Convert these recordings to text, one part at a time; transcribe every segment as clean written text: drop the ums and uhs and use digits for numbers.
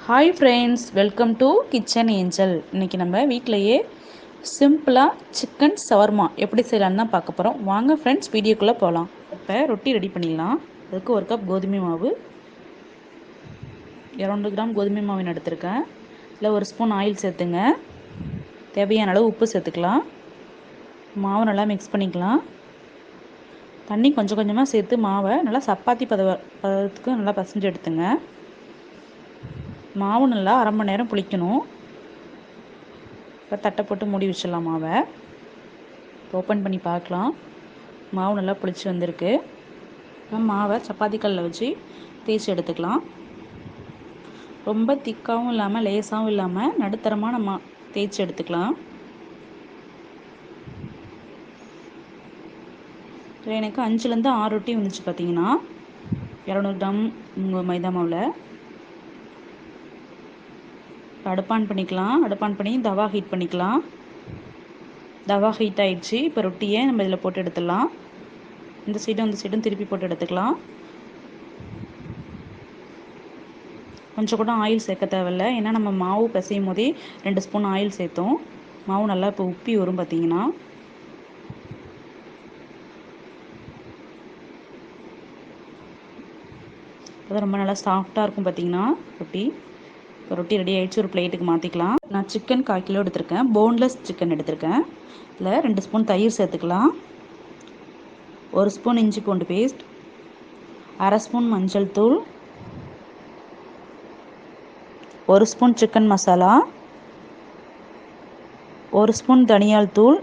Hi friends, welcome to kitchen angel. இன்றைக்கி நம்ம வீட்டிலையே சிம்பிளாக சிக்கன் சவர்மா எப்படி செய்யலான்னு தான் பார்க்க போகிறோம். வாங்க ஃப்ரெண்ட்ஸ், வீடியோக்குள்ளே போகலாம். இப்போ ரொட்டி ரெடி பண்ணிடலாம். அதுக்கு 1 கப் கோதுமை மாவு, 200 கிராம் கோதுமை மாவின் எடுத்துருக்கேன். இதில் 1 ஸ்பூன் ஆயில் சேர்த்துங்க. தேவையான அளவு உப்பு சேர்த்துக்கலாம். மாவு நல்லா மிக்ஸ் பண்ணிக்கலாம். தண்ணி கொஞ்சம் கொஞ்சமாக சேர்த்து மாவை நல்லா சப்பாத்தி பதத்துக்கு நல்லா பசைஞ்சு எடுத்துங்க. மாவு நல்லா அரை மணி நேரம் புளிக்கணும். இப்போ தட்டை போட்டு மூடி வச்சிடலாம் மாவை. ஓப்பன் பண்ணி பார்க்கலாம். மாவு நல்லா புளிச்சு வந்திருக்கு. இப்போ மாவை சப்பாத்தி கல்லில் வச்சு தேய்ச்சி எடுத்துக்கலாம். ரொம்ப திக்காகவும் இல்லாமல் லேசாகவும் இல்லாமல் நடுத்தரமாக நம்ம தேய்ச்சி எடுத்துக்கலாம். எனக்கு 5லேருந்து 6 ரொட்டி வந்துச்சு பார்த்தீங்கன்னா 200 கிராம் மைதா மாவில். அடுப்பான் பண்ணிக்கலாம். அடுப்பான் பண்ணி தவா ஹீட் பண்ணிக்கலாம். தவா ஹீட் ஆகிடுச்சு. இப்போ ரொட்டியை நம்ம இதில் போட்டு எடுத்துடலாம். இந்த சைடும் திருப்பி போட்டு எடுத்துக்கலாம். கொஞ்சம் கூட ஆயில் சேர்க்க தேவையில்லை, ஏன்னா நம்ம மாவு பிசையும் போதே 2 ஸ்பூன் ஆயில் சேர்த்தோம். மாவு நல்லா இப்போ உப்பி வரும் பார்த்தீங்கன்னா. அது ரொம்ப நல்லா சாஃப்டாக இருக்கும் பார்த்தீங்கன்னா ரொட்டி. இப்போ ரொட்டி ரெடி ஆகிடுச்சு. ஒரு பிளேட்டுக்கு மாற்றிக்கலாம். நான் சிக்கன் 1/4 கிலோ எடுத்திருக்கேன். போன்லெஸ் சிக்கன் எடுத்திருக்கேன். இதில் 2 ஸ்பூன் தயிர் சேர்த்துக்கலாம். 1 ஸ்பூன் இஞ்சி பூண்டு பேஸ்ட், அரை ஸ்பூன் மஞ்சள் தூள், 1 ஸ்பூன் சிக்கன் மசாலா, 1 ஸ்பூன் தனியால் தூள்,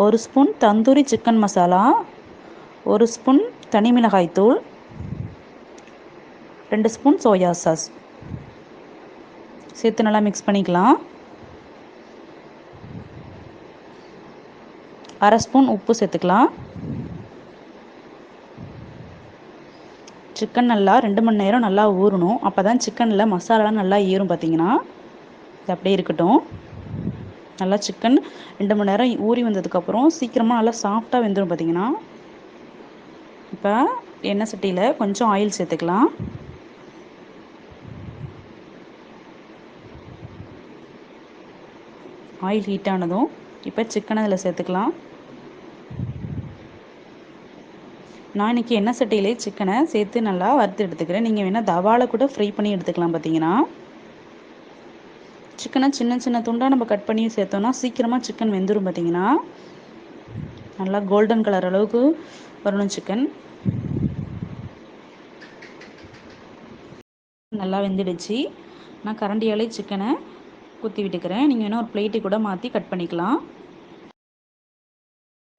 1 spoon tandoori chicken masala, 1 spoon தனி மிளகாய் தூள், 2 ஸ்பூன் சோயா சாஸ் சேர்த்து நல்லா மிக்ஸ் பண்ணிக்கலாம். அரை ஸ்பூன் உப்பு சேர்த்துக்கலாம். சிக்கன் நல்லா 2 மணி நேரம் நல்லா ஊறணும். அப்போ தான் சிக்கனில் மசாலாலாம் நல்லா ஏறும் பார்த்தீங்கன்னா. இது அப்படியே இருக்கட்டும். நல்லா சிக்கன் 2 மணி நேரம் ஊறி வந்ததுக்கப்புறம் சீக்கிரமாக நல்லா சாஃப்டாக வெந்துடும் பார்த்தீங்கன்னா. இப்போ எண்ணெய் சட்டியில் கொஞ்சம் ஆயில் சேர்த்துக்கலாம். ஆயில் ஹீட் ஆனதும் இப்போ சிக்கனை அதில் சேர்த்துக்கலாம். நான் இன்றைக்கி எண்ணெய் சட்டியிலே சிக்கனை சேர்த்து நல்லா வறுத்து எடுத்துக்கிறேன். நீங்கள் வேணால் தவாவில் கூட ஃப்ரை பண்ணி எடுத்துக்கலாம். பார்த்தீங்கன்னா சிக்கனை சின்ன சின்ன துண்டாக நம்ம கட் பண்ணி சேர்த்தோன்னா சீக்கிரமாக சிக்கன் வெந்துடும் பார்த்தீங்கன்னா. நல்லா கோல்டன் கலர் அளவுக்கு வரணும் சிக்கன். நல்லா வெந்துடுச்சு. நான் கரண்டியாலே சிக்கனை குத்தி விட்டுக்கிறேன். நீங்கள் வேணால் ஒரு பிளேட்டு கூட மாற்றி கட் பண்ணிக்கலாம்.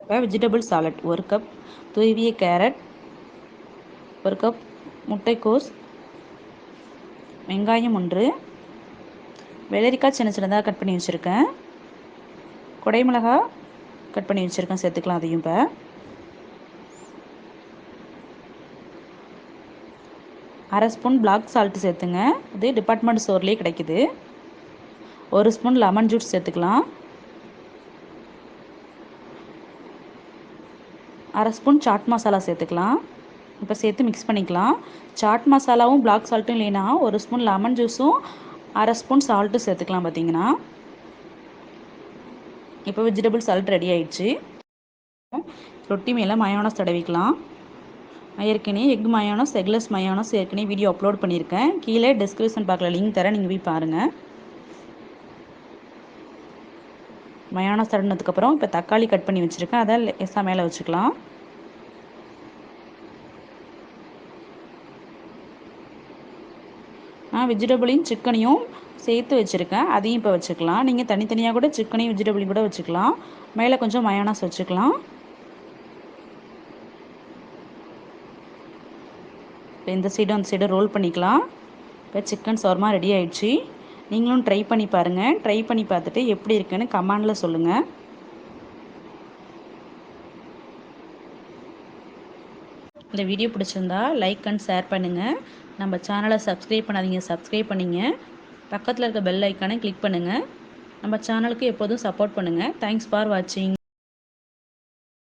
இப்போ வெஜிடபிள் சாலட் 1 கப் துருவிய கேரட், 1 கப் முட்டைக்கோஸ், வெங்காயம் 1, வெள்ளரிக்காய் சின்ன சின்னதாக கட் பண்ணி வச்சுருக்கேன், குடைமிளகா கட் பண்ணி வச்சுருக்கேன், சேர்த்துக்கலாம். அதையும் இப்போ அரை ஸ்பூன் பிளாக் சால்ட் சேர்த்துங்க. இது டிபார்ட்மெண்ட் ஸ்டோர்லேயே கிடைக்குது. 1 ஸ்பூன் லெமன் ஜூஸ் சேர்த்துக்கலாம். அரை ஸ்பூன் சாட் மசாலா சேர்த்துக்கலாம். இப்போ சேர்த்து மிக்ஸ் பண்ணிக்கலாம். சாட் மசாலாவும் பிளாக் சால்ட்டும் இல்லைன்னா 1 ஸ்பூன் லெமன் ஜூஸும் அரை ஸ்பூன் சால்ட்டும் சேர்த்துக்கலாம். பார்த்தீங்கன்னா இப்போ வெஜிடபிள் சாலட் ரெடி ஆயிடுச்சு. ரொட்டி மேலே மயோனஸ் தடவிக்கலாம். ஏற்கனவே எக் மயோனஸ், எக்லெஸ் மயோனஸ் ஏற்கனவே வீடியோ அப்லோட் பண்ணியிருக்கேன். கீழே டிஸ்கிரிப்ஷன் பாக்ஸில் லிங்க் தரேன், நீங்கள் போய் பாருங்கள். மயோனஸ் தடவினதுக்கப்புறம் இப்போ தக்காளி கட் பண்ணி வச்சுருக்கேன், அதை லேசாக மேலே வச்சுக்கலாம். நான் வெஜிடபிளையும் சிக்கனையும் சேர்த்து வச்சுருக்கேன், அதையும் இப்போ வச்சுக்கலாம். நீங்கள் தனித்தனியாக கூட சிக்கனையும் வெஜிடபிளையும் கூட வச்சுக்கலாம். மேலே கொஞ்சம் மயோனஸ் வச்சுக்கலாம். இப்போ இந்த சைடும் அந்த சைடும் ரோல் பண்ணிக்கலாம். இப்போ சிக்கன் ஷவர்மா ரெடி ஆயிடுச்சு. நீங்களும் ட்ரை பண்ணி பாருங்கள். ட்ரை பண்ணி பார்த்துட்டு எப்படி இருக்குன்னு கமெண்டில் சொல்லுங்கள். இந்த வீடியோ பிடிச்சிருந்தா லைக் அண்ட் ஷேர் பண்ணுங்கள். நம்ம சேனலை சப்ஸ்கிரைப் பண்ணாதீங்க, சப்ஸ்கிரைப் பண்ணிங்க. பக்கத்தில் இருக்க பெல் ஐக்கானை கிளிக் பண்ணுங்கள். நம்ம சேனலுக்கு எப்போதும் சப்போர்ட் பண்ணுங்கள். தேங்க்ஸ் ஃபார் வாட்சிங்.